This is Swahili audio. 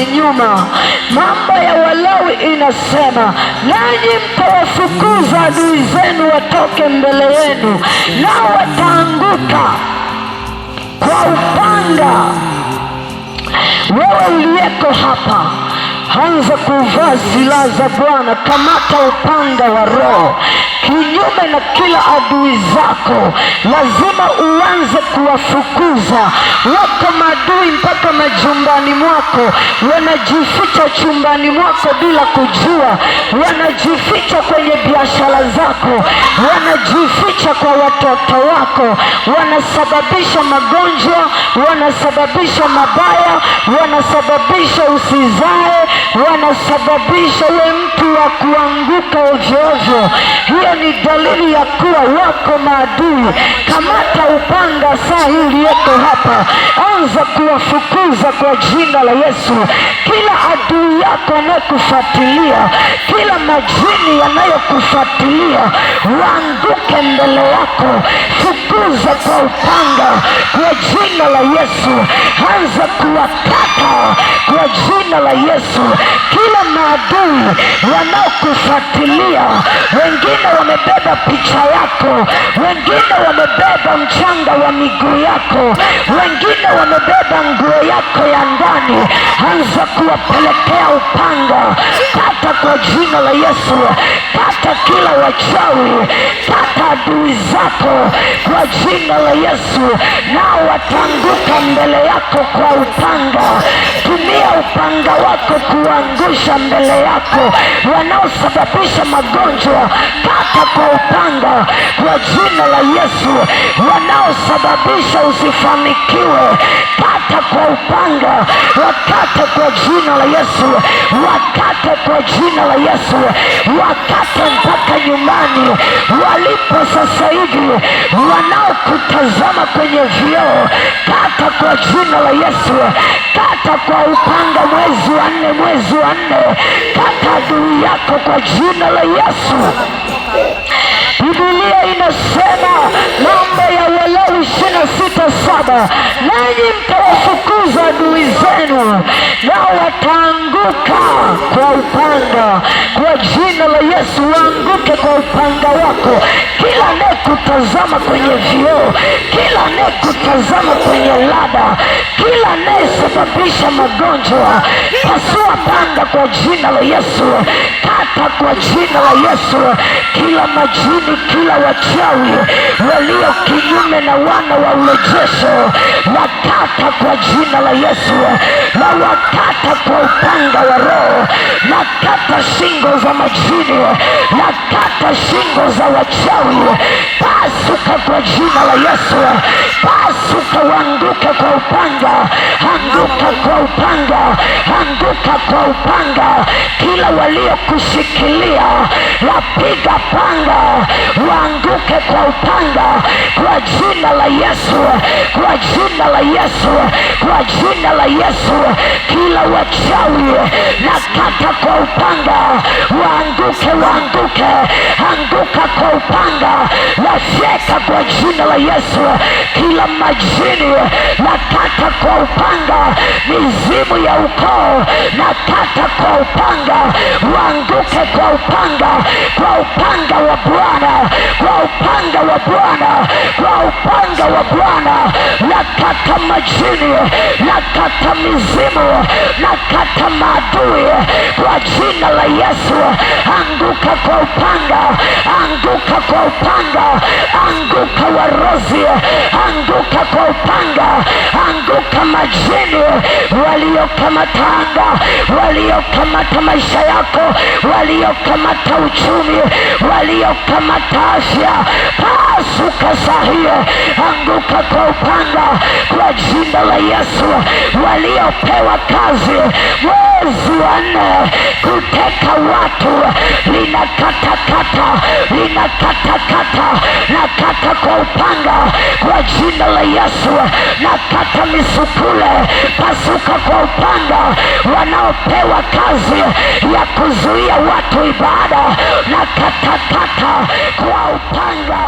nyuma. Mambo ya Walawi inasema, nanyi mtawafukuza adui zenu watoke mbele yenu, nao wataanguka kwa upanga. Wewe uliyeko hapa, anza kuvaa silaha za Bwana. Kamata upanga wa Roho kinyume na kila adui zako. Lazima uanze kuwafukuza. Wako maadui mpaka majumbani mwako, wanajificha chumbani mwako bila kujua, wanajificha kwenye biashara zako, wanajificha kwa watoto wako, wanasababisha magonjwa, wanasababisha mabaya, wanasababisha usizae, wanasababisha we mtu wa kuanguka ovyo ovyo. Hiyo ni dalili ya kuwa wako maadui. Kamata upanga saa hii uliyeko hapa, anza kuwafukuza kwa jina la Yesu. Kila adui yako anayekufuatilia, kila majini yanayokufuatilia, waanguke mbele yako. Fukuza kwa upanga kwa jina la Yesu. Anza kuwakata kwa jina la Yesu. Kila maadui wanaokufuatilia, wengine wamebeba picha yako, wengine wamebeba mchanga wa miguu yako, wengine wamebeba nguo yako ya ndani, anza kuwapelekea upanga. Kata kwa jina la Yesu. Kata kila wachawi, kata adui zako kwa jina la Yesu, nao watanguka mbele yako kwa upanga. Tumia upanga wako kuangusha mbele yako wanaosababisha magonjwa. Kata kwa upanga kwa jina la Yesu. Wanaosababisha usifanikiwe, kata kwa upanga. Wakate kwa jina la Yesu. Wakate kwa jina la Yesu. Wakate mpaka nyumbani walipo sasa hivi, wanaokutazama kwenye vioo. Kata kwa jina la Yesu. Kata kwa upanga mwezi wa 4, mwezi wa 4. Kata adui yako kwa jina la Yesu. Biblia inasema, Mambo ya Walawi 26:7, nanyi mtawafukuza adui zenu, nao wataanguka kwa upanga. Kwa jina la Yesu, waanguke kwa upanga wako. Kila anayekutazama kwenye vioo, kila anayekutazama kwenye lada, kila anayesababisha magonjwa, pasua panga kwa jina la Yesu. Kata kwa jina la Yesu. Kila majini, kila wachawi walio kinyume na wana wa urejesho, wakata kwa jina la Yesu. Na wakata kwa upanga wa Roho. Nakata shingo za majini, nakata shingo za wachawi. Pasuka kwa jina la Yesu. Pasuka, waanguke kwa upanga. Anguka kwa upanga. Anguka kwa upanga. Kila waliokushikilia, wapiga panga, waanguke kwa upanga kwa jina la Yesu. Kwa jina la Yesu. Kwa jina la Yesu. Kila wachawi nakata kwa upanga, waanguke, waanguke. Anguka kwa upanga. Wafyeka kwa jina la Yesu. Kila majini nakata kwa upanga. Mizimu ya ukoo nakata kwa upanga. Waanguke kwa upanga. Kwa upanga wa Bwana. Kwa upanga wa Bwana. Kwa upanga wa Bwana. Nakata majini, nakata mizimu, nakata maadui kwa jina la Yesu. Anguka kwa upanga. Anguka kwa upanga. Anguka warozi. Anguka kwa upanga. Anguka majini waliokamata anga, waliokamata maisha yako, waliokamata uchumi, waliokamata afya. Pasuka sahihi. Anguka kwa upanga kwa jina la Yesu. Waliopewa kazi mwezi wa 4 kuteka watu, linakatakata, linakatakata. Nakata kwa upanga kwa jina la Yesu. Nakata misukule. Pasuka kwa upanga. Wanaopewa kazi ya kuzuia watu ibada, nakatakata kwa upanga.